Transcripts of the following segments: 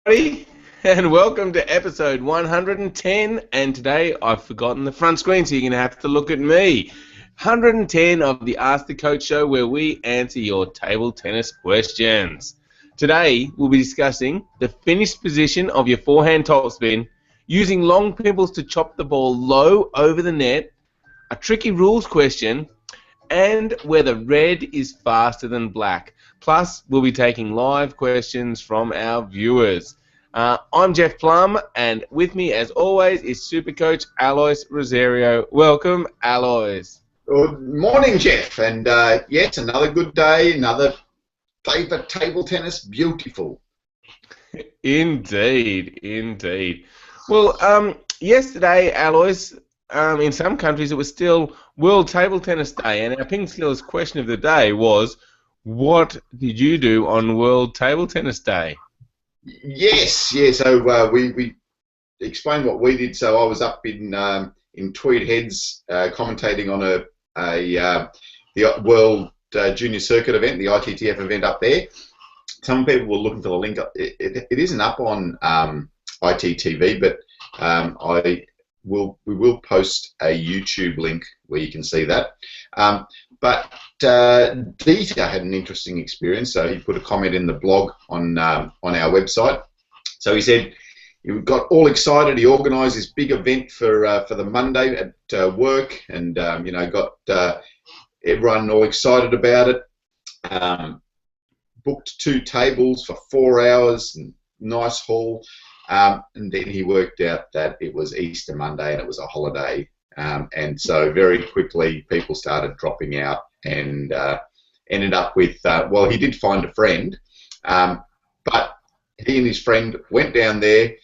And welcome to episode 110. And today I've forgotten the front screen, so you're going to have to look at me. 110 of the Ask the Coach show, where we answer your table tennis questions. Today we'll be discussing the finished position of your forehand topspin, using long pimples to chop the ball low over the net, a tricky rules question, and whether red is faster than black. Plus, we'll be taking live questions from our viewers. I'm Jeff Plum, and with me, as always, is Super Coach Alois Rosario. Welcome, Alois. Good morning, Jeff. And yes, another good day, another day for table tennis. Beautiful. Indeed, indeed. Well, yesterday, Alois, in some countries, it was still World Table Tennis Day, and our PingSkills question of the day was, what did you do on World Table Tennis Day? Yes, yeah. So we explained what we did. So I was up in Tweed Heads commentating on the World Junior Circuit event, the ITTF event up there. Some people were looking for the link. It isn't up on ITTV, but we will post a YouTube link where you can see that. But Dieter had an interesting experience, so he put a comment in the blog on our website. So he said he got all excited. He organised this big event for the Monday at work, and got everyone all excited about it. Booked 2 tables for 4 hours, and nice hall. And then he worked out that it was Easter Monday and it was a holiday. And so very quickly people started dropping out, and ended up with, he did find a friend, but he and his friend went down there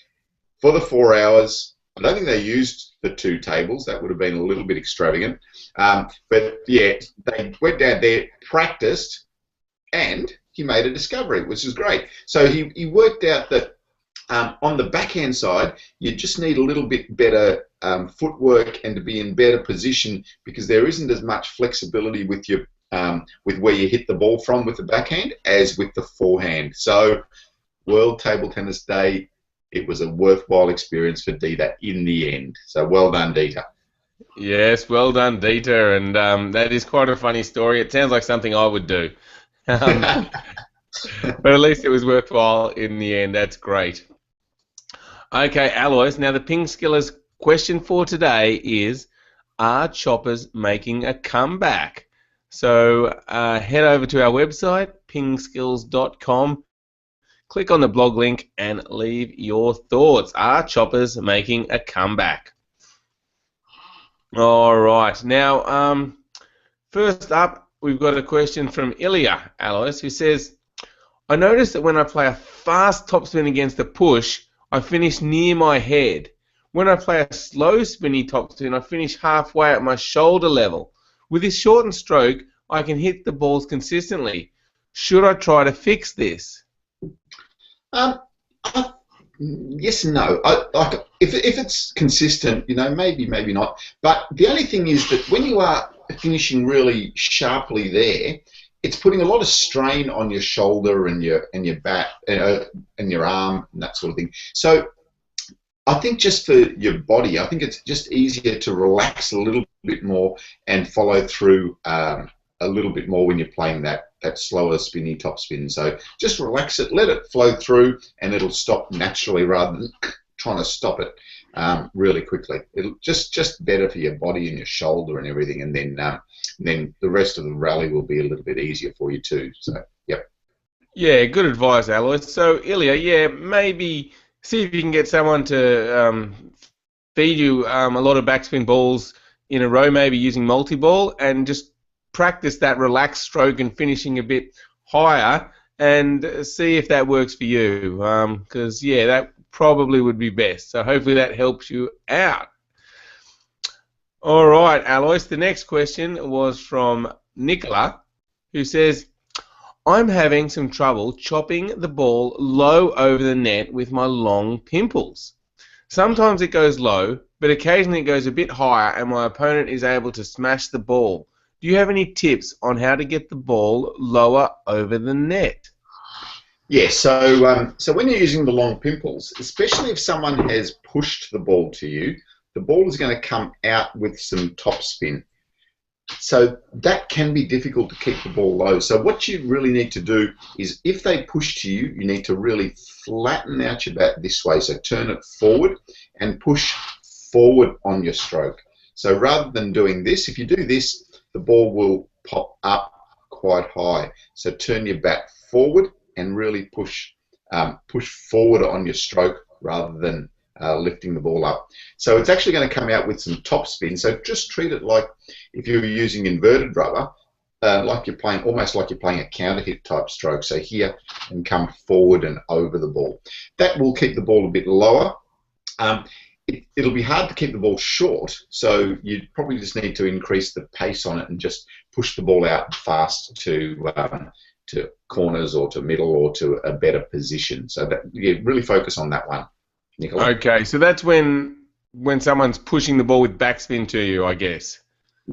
for the 4 hours. I don't think they used the 2 tables. That would have been a little bit extravagant. But yeah, they went down there, practiced, and he made a discovery, which is great. So he worked out that on the backhand side, you just need a little bit better footwork and to be in better position, because there isn't as much flexibility with your with where you hit the ball from with the backhand as with the forehand. So World Table Tennis Day, it was a worthwhile experience for Dieter in the end. So well done, Dieter. Yes, well done, Dieter, and that is quite a funny story. It sounds like something I would do. But at least it was worthwhile in the end. That's great. Okay, Alois, now the PingSkillers question for today is, are choppers making a comeback? So head over to our website, pingskills.com, click on the blog link and leave your thoughts. Are choppers making a comeback? All right, now first up, we've got a question from Ilya, Alois, who says, I noticed that when I play a fast topspin against a push, I finish near my head. When I play a slow spinny topspin, I finish halfway at my shoulder level. With this shortened stroke, I can hit the balls consistently. Should I try to fix this? Yes and no. If it's consistent, maybe, maybe not. But the only thing is that when you are finishing really sharply there, it's putting a lot of strain on your shoulder and your back and your arm and that sort of thing. So I think just for your body, I think it's just easier to relax a little bit more and follow through a little bit more when you're playing that slower spinny top spin. So just relax it, let it flow through, and it'll stop naturally rather than trying to stop it really quickly. It'll just better for your body and your shoulder and everything, and then the rest of the rally will be a little bit easier for you too. So, yep. Yeah, good advice, Alois. So, Ilya, yeah, maybe see if you can get someone to feed you a lot of backspin balls in a row, maybe using multi-ball, and just practice that relaxed stroke and finishing a bit higher, and see if that works for you. Because, yeah, that probably would be best. So hopefully that helps you out. All right, Alois, the next question was from Nicola, who says, I'm having some trouble chopping the ball low over the net with my long pimples. Sometimes it goes low, but occasionally it goes a bit higher and my opponent is able to smash the ball. Do you have any tips on how to get the ball lower over the net? Yeah, so when you're using the long pimples, especially if someone has pushed the ball to you, the ball is going to come out with some top spin. So that can be difficult to keep the ball low. So what you really need to do is, if they push to you, you need to really flatten out your bat this way. So turn it forward and push forward on your stroke. So rather than doing this, if you do this, the ball will pop up quite high. So turn your bat forward and really push forward on your stroke rather than lifting the ball up. So it's actually going to come out with some top spin. So just treat it like if you were using inverted rubber, like you're playing, almost like you're playing a counter hit type stroke. So here and come forward and over the ball. That will keep the ball a bit lower. It'll be hard to keep the ball short, so you probably just need to increase the pace on it and just push the ball out fast to corners or to middle or to a better position. So that you really focus on that one, Nicola. Okay, so that's when someone's pushing the ball with backspin to you, I guess.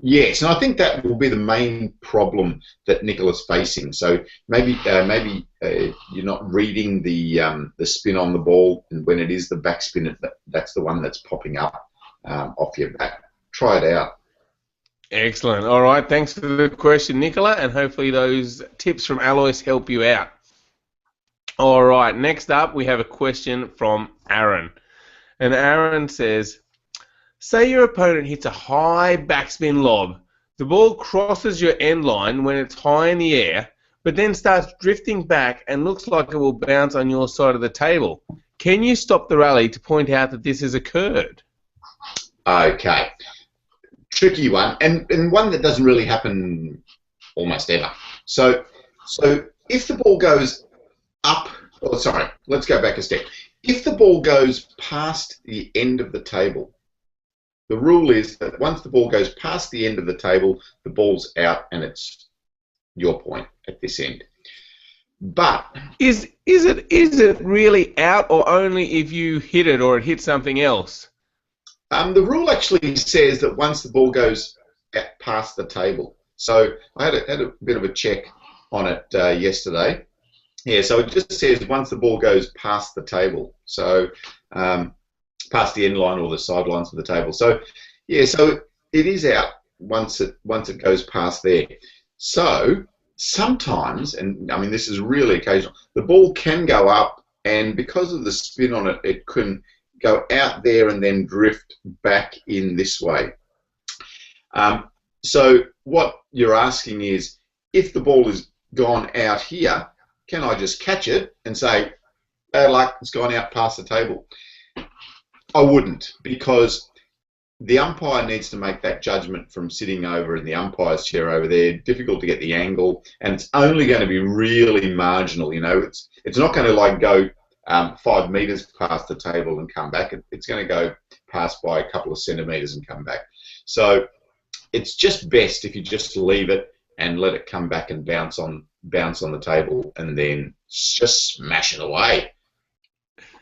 Yes, and I think that will be the main problem that Nicola's facing. So maybe you're not reading the spin on the ball, and when it is the backspin, that's the one that's popping up off your bat. Try it out. Excellent. All right, thanks for the question, Nicola, and hopefully those tips from Alois help you out. All right, next up we have a question from Aaron. And Aaron says, say your opponent hits a high backspin lob. The ball crosses your end line when it's high in the air, but then starts drifting back and looks like it will bounce on your side of the table. Can you stop the rally to point out that this has occurred? Okay. Tricky one, and one that doesn't really happen almost ever. So if the ball goes up, oh, sorry, let's go back a step. If the ball goes past the end of the table, the rule is that once the ball goes past the end of the table, the ball's out and it's your point at this end. But is it really out, or only if you hit it or it hits something else? the rule actually says that once the ball goes past the table. So I had a bit of a check on it yesterday. Yeah, so it just says once the ball goes past the table. So past the end line or the sidelines of the table. So yeah, so it is out once it goes past there. So sometimes, and I mean this is really occasional, the ball can go up, and because of the spin on it, it can go out there and then drift back in this way. So what you're asking is, if the ball is gone out here, can I just catch it and say, bad luck, it's gone out past the table? I wouldn't, because the umpire needs to make that judgment from sitting over in the umpire's chair over there. Difficult to get the angle, and it's only going to be really marginal. You know, it's not going to like go 5 meters past the table and come back. It's going to go past by a couple of centimeters and come back. So it's just best if you just leave it and let it come back and bounce on the table, and then just smash it away.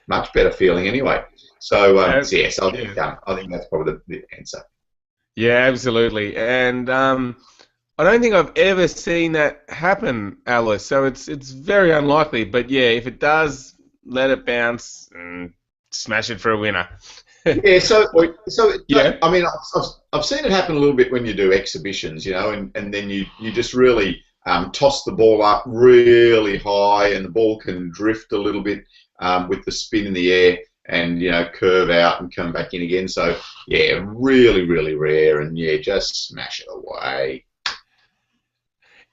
Much better feeling anyway. So yes, I think that's probably the answer. Yeah, absolutely. And I don't think I've ever seen that happen, Alice. So it's very unlikely. But yeah, if it does, let it bounce and smash it for a winner. Yeah. So yeah. I mean, I've seen it happen a little bit when you do exhibitions, you know, and then you just really toss the ball up really high, and the ball can drift a little bit with the spin in the air, and you know, curve out and come back in again. So yeah, really, really rare, and yeah, just smash it away.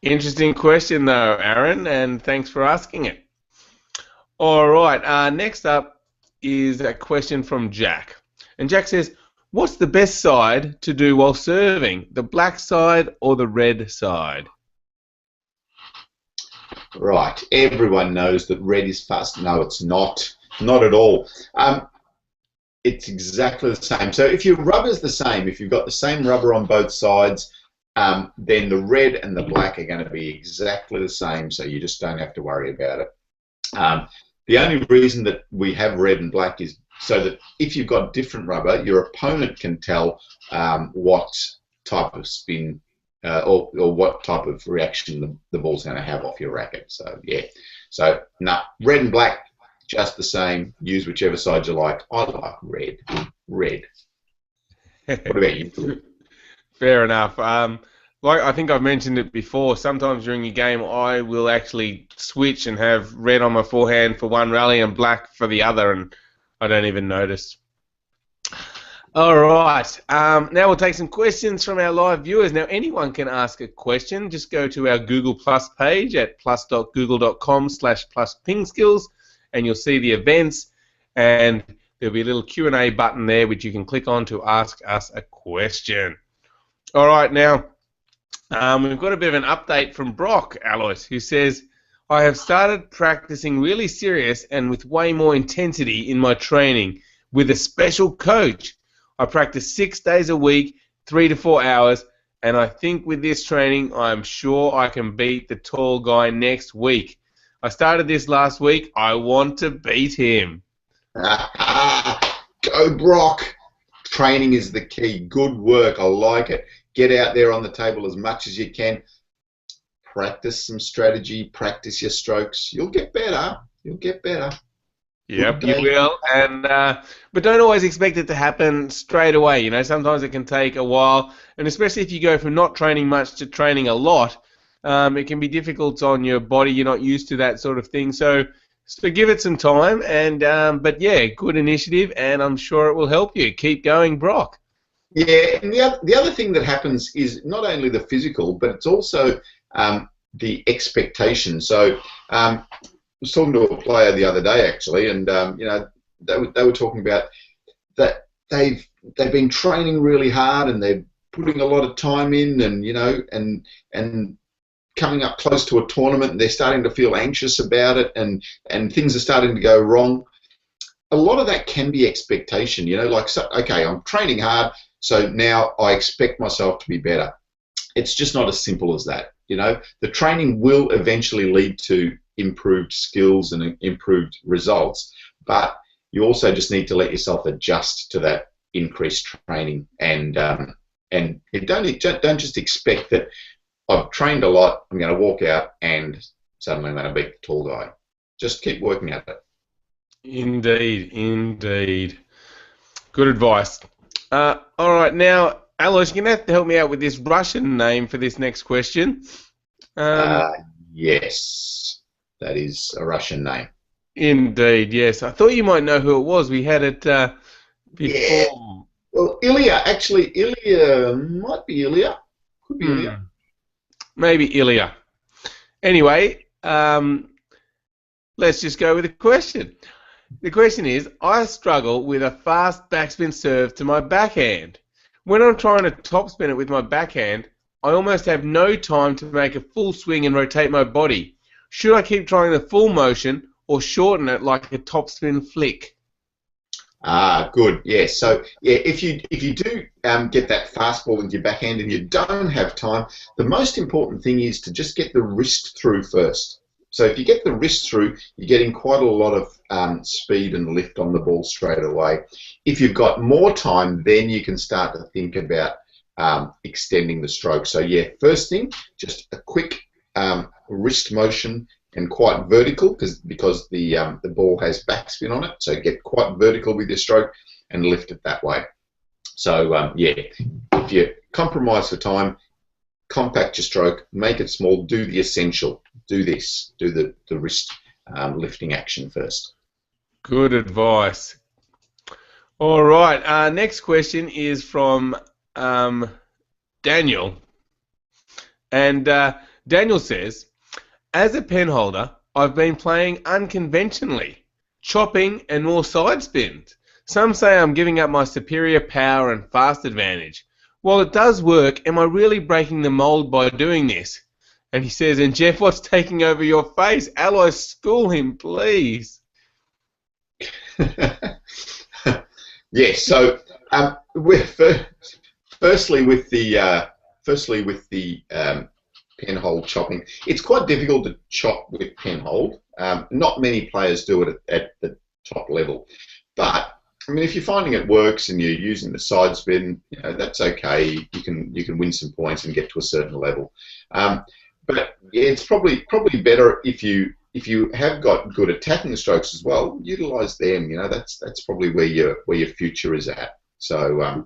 Interesting question though, Aaron, and thanks for asking it. All right, next up is a question from Jack. And Jack says, what's the best side to do while serving, the black side or the red side? Right, everyone knows that red is fast. No, it's not. Not at all. It's exactly the same. So if your rubber's the same, if you've got the same rubber on both sides, then the red and the black are going to be exactly the same, so you just don't have to worry about it. The only reason that we have red and black is so that if you've got different rubber, your opponent can tell what type of spin or what type of reaction the ball's going to have off your racket. So yeah, So, nah, red and black, just the same. Use whichever side you like. I like red. Red. What about you? Fair enough. Like I think I've mentioned it before, sometimes during a game I will actually switch and have red on my forehand for one rally and black for the other, and I don't even notice. All right. Now we'll take some questions from our live viewers. Now anyone can ask a question. Just go to our Google Plus page at plus.google.com/plus PingSkills, and you'll see the events, and there'll be a little Q&A button there which you can click on to ask us a question. All right, now we've got a bit of an update from Brock, Alois, who says, I have started practicing really serious and with way more intensity in my training with a special coach. I practice 6 days a week, 3 to 4 hours, and I think with this training, I'm sure I can beat the tall guy next week. I started this last week. I want to beat him. Go, Brock. Training is the key. Good work. I like it. Get out there on the table as much as you can. Practice some strategy. Practice your strokes. You'll get better. You'll get better. Yep, you will. And but don't always expect it to happen straight away. You know, sometimes it can take a while, and especially if you go from not training much to training a lot, it can be difficult on your body. You're not used to that sort of thing. So give it some time. And but yeah, good initiative, and I'm sure it will help you. Keep going, Brock. Yeah, and the other thing that happens is not only the physical, but it's also the expectation. So I was talking to a player the other day actually, and you know, they were talking about that they've been training really hard and they're putting a lot of time in, and you know, and coming up close to a tournament, and they're starting to feel anxious about it, and things are starting to go wrong. A lot of that can be expectation, you know, like, so, okay, I'm training hard, so now I expect myself to be better. It's just not as simple as that, you know. The training will eventually lead to improved skills and improved results, but you also just need to let yourself adjust to that increased training, and you don't just expect that I've trained a lot, I'm going to walk out and suddenly I'm going to beat the tall guy. Just keep working at it. Indeed, indeed. Good advice. All right, now, Alois, you're going to have to help me out with this Russian name for this next question. Yes, that is a Russian name. Indeed, yes. I thought you might know who it was. We had it before. Yeah. Well, Ilya, actually, Ilya might be Ilya. Could be Ilya. Maybe Ilya. Anyway, let's just go with the question. The question is, I struggle with a fast backspin serve to my backhand. When I'm trying to topspin it with my backhand, I almost have no time to make a full swing and rotate my body. Should I keep trying the full motion or shorten it like a topspin flick? Good. Yeah. So yeah, if you do get that fastball into your backhand and you don't have time, the most important thing is to just get the wrist through first. So if you get the wrist through, you're getting quite a lot of speed and lift on the ball straight away. If you've got more time, then you can start to think about extending the stroke. So yeah, first thing, just a quick wrist motion, and quite vertical because the ball has backspin on it. So get quite vertical with your stroke and lift it that way. So yeah, if you compromise for time, compact your stroke, make it small, do the essential. Do this, do the wrist lifting action first. Good advice. All right, next question is from Daniel. And Daniel says, as a pen holder, I've been playing unconventionally, chopping and more side spins. Some say I'm giving up my superior power and fast advantage. While it does work, am I really breaking the mold by doing this? And he says, and Jeff, what's taking over your face? Alois, school him, please. Yes. So, firstly with the pen hold chopping, it's quite difficult to chop with pen hold. Not many players do it at the top level, but I mean, if you're finding it works and you're using the side spin, you know, that's okay. You can win some points and get to a certain level. But yeah, it's probably better if you if you have got good attacking strokes as well, utilise them. You know, that's probably where your future is at. So,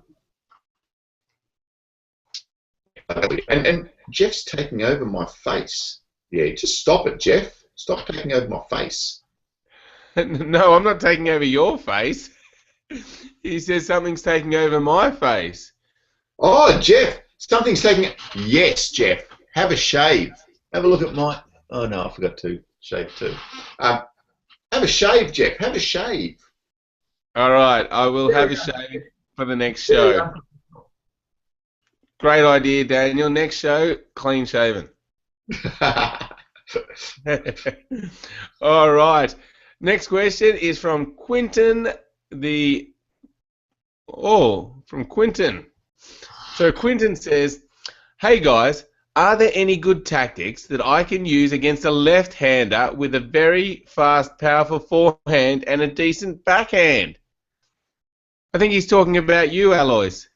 and Jeff's taking over my face. Yeah, just stop it, Jeff. Stop taking over my face. No, I'm not taking over your face. He says something's taking over my face. Oh, Jeff, something's taking. Yes, Jeff. Have a shave. Have a look at my. Oh no, I forgot to shave too. Have a shave, Jeff. Have a shave. All right, I will have a shave for the next show. Great idea, Daniel. Next show, clean shaven. All right. Next question is from Quinton. From Quinton. So Quinton says, "Hey guys, are there any good tactics that I can use against a left-hander with a very fast, powerful forehand and a decent backhand?" I think he's talking about you, Alois.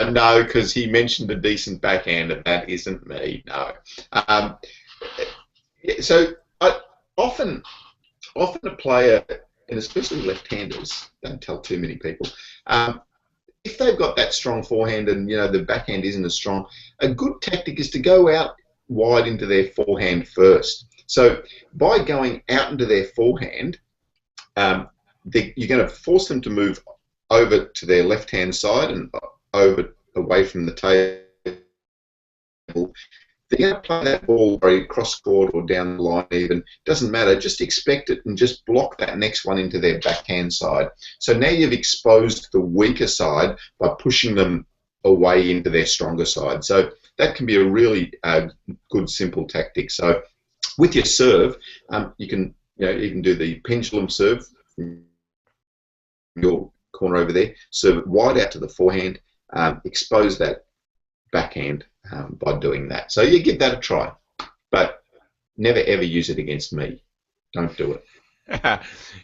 No, because he mentioned a decent backhand, and that isn't me. No. So often a player, and especially left-handers, don't tell too many people. If they've got that strong forehand and the backhand isn't as strong, a good tactic is to go out wide into their forehand first. So by going out into their forehand, you're going to force them to move over to their left-hand side and over away from the table. They're going to play that ball very cross-court or down the line even. Doesn't matter. Just expect it and just block that next one into their backhand side. So now you've exposed the weaker side by pushing them away into their stronger side. So that can be a really good, simple tactic. So with your serve, you can do the pendulum serve from your corner over there. Serve it wide out to the forehand. Expose that backhand by doing that. So you give that a try, but never ever use it against me. Don't do it.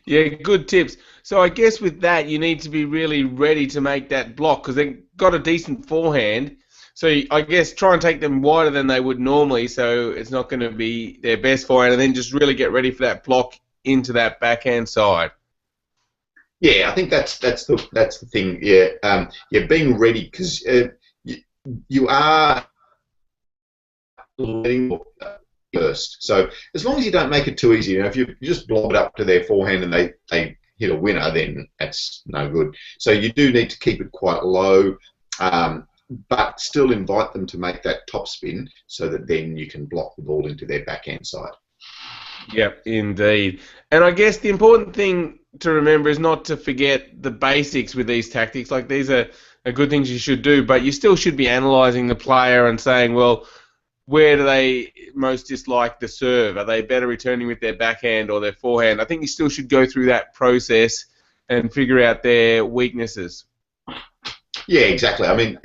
Yeah, good tips. So I guess with that, you need to be really ready to make that block because they've got a decent forehand. So I guess try and take them wider than they would normally, so it's not going to be their best forehand, and then just really get ready for that block into that backhand side. Yeah, I think that's the thing. Yeah, being ready because you are letting first. So as long as you don't make it too easy, if you just blob it up to their forehand and they hit a winner, then that's no good. So you do need to keep it quite low, but still invite them to make that top spin so that then you can block the ball into their backhand side. Yep, indeed. And I guess the important thing to remember is not to forget the basics with these tactics. Like these are good things you should do, but you still should be analysing the player and saying, well, where do they most dislike the serve? Are they better returning with their backhand or their forehand? I think you still should go through that process and figure out their weaknesses. Yeah, exactly. I mean,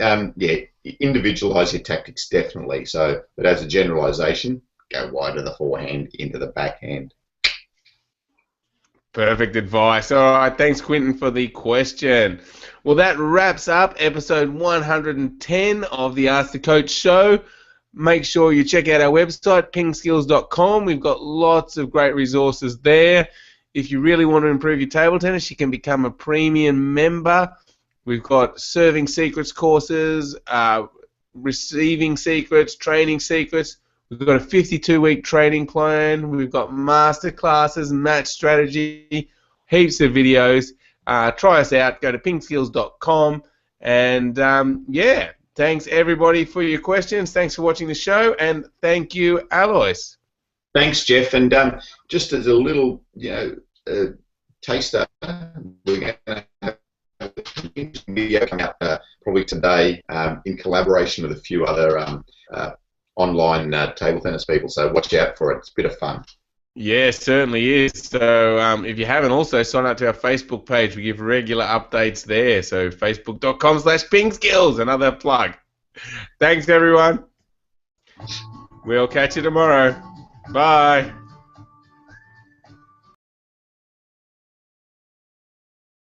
individualise your tactics definitely. So, but as a generalisation, go wide of the forehand into the backhand. Perfect advice. All right, thanks, Quinton, for the question. Well, that wraps up episode 110 of the Ask the Coach show. Make sure you check out our website, PingSkills.com. We've got lots of great resources there. If you really want to improve your table tennis, you can become a premium member. We've got serving secrets courses, receiving secrets, training secrets. We've got a 52-week training plan. We've got master classes, match strategy, heaps of videos. Try us out. Go to pingskills.com. And, thanks, everybody, for your questions. Thanks for watching the show. And thank you, Alois. Thanks, Jeff. And just as a little, taster, we're going to have a video coming out probably today in collaboration with a few other online table tennis people, so watch out for it. It's a bit of fun. Yeah, certainly is. So if you haven't also sign up to our Facebook page, we give regular updates there. So facebook.com/PingSkills, another plug. Thanks, everyone. We'll catch you tomorrow. Bye.